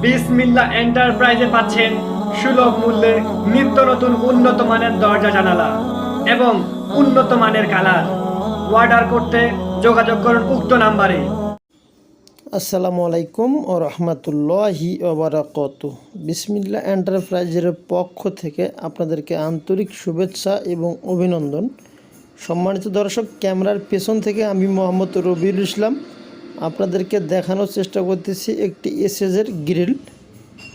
বিসমিল্লাহ এন্টারপ্রাইজে পাচ্ছেন সুলভ মূল্যে নিত্য নতুন উন্নত মানের দরজা জানালা এবং উন্নত মানের কালার। অর্ডার করতে যোগাযোগ করুন উক্ত নাম্বারে। আসসালামু আলাইকুম ও রহমতুল্লাহি ওবারাকাতুহু। বিসমিল্লাহ এন্টারপ্রাইজের পক্ষ থেকে আপনাদেরকে আন্তরিক শুভেচ্ছা এবং অভিনন্দন। সম্মানিত দর্শক, ক্যামেরার পেছন থেকে আমি মোহাম্মদ রবিউল ইসলাম আপনাদেরকে দেখানোর চেষ্টা করতেছি একটি এসএসের গ্রিল,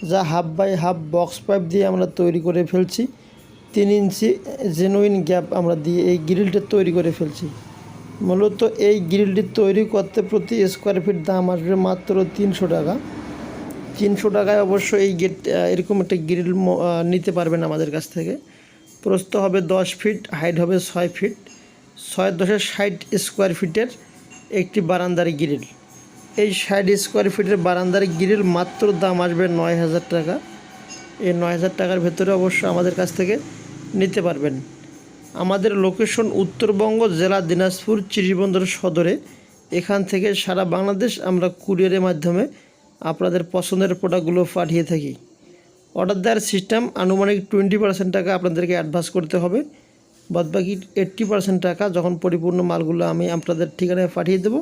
যা half by half box pipe দিয়ে আমরা তৈরি করে ফেলছি। 3 ইঞ্চি জেনুইন গ্যাপ আমরা দিয়ে এই গ্রিলটা তৈরি করে ফেলছি। মূলত এই গ্রিলটি তৈরি করতে প্রতি স্কোয়ার ফিট দাম আসবে মাত্র 300 টাকা। 300 টাকায় অবশ্য এই গেট এরকম একটা গ্রিল নিতে পারবেন আমাদের কাছ থেকে। প্রস্থ হবে 10 ফিট, হাইট হবে 6 ফিট, 6×10 স্কোয়ার ফিটের একটি বারান্দার গ্রিল। এই 60 স্কোয়ার ফিটের বারান্দার গ্রিল মাত্র দাম আসবে 9000 টাকা। এই 9000 টাকার ভেতরে অবশ্য আমাদের কাছ থেকে নিতে পারবেন। আমাদের লোকেশন উত্তরবঙ্গ জেলা দিনাজপুর চিরিবন্দর সদরে। এখান থেকে সারা বাংলাদেশ আমরা কুরিয়ারের মাধ্যমে আপনাদের পছন্দের প্রোডাক্টগুলো পাঠিয়ে থাকি। অর্ডার দেওয়ার সিস্টেম আনুমানিক 20% টাকা আপনাদেরকে অ্যাডভান্স করতে হবে। বাদবাকি 80% টাকা যখন পরিপূর্ণ মালগুলো আমি আপনাদের ঠিকানায় পাঠিয়ে দেব,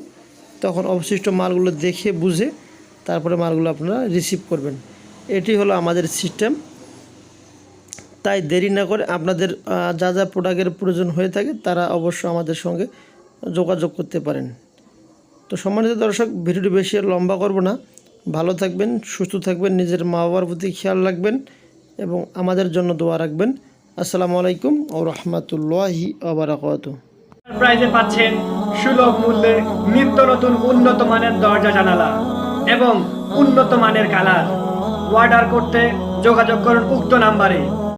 তখন অবশিষ্ট মালগুলো দেখে বুঝে তারপরে মালগুলো আপনারা রিসিভ করবেন। এটি হলো আমাদের সিস্টেম। তাই দেরি না করে আপনাদের যা যা প্রোডাক্টের প্রয়োজন হয়ে থাকে তারা অবশ্য আমাদের সঙ্গে যোগাযোগ করতে পারেন। তো সম্মানিত দর্শক, ভিডিওটি বেশি লম্বা করব না। ভালো থাকবেন, সুস্থ থাকবেন, নিজের মা বাবার প্রতি খেয়াল রাখবেন এবং আমাদের জন্য দোয়া রাখবেন। আসসালামু আলাইকুম ও রহমতুল্লাহি ওয়া বারাকাতুহু। প্রাইজে পাচ্ছেন সুলভ মূল্যে নিত্য নতুন উন্নত মানের দরজা জানালা এবং উন্নত মানের কালার। অর্ডার করতে যোগাযোগ করুন উক্ত নাম্বারে।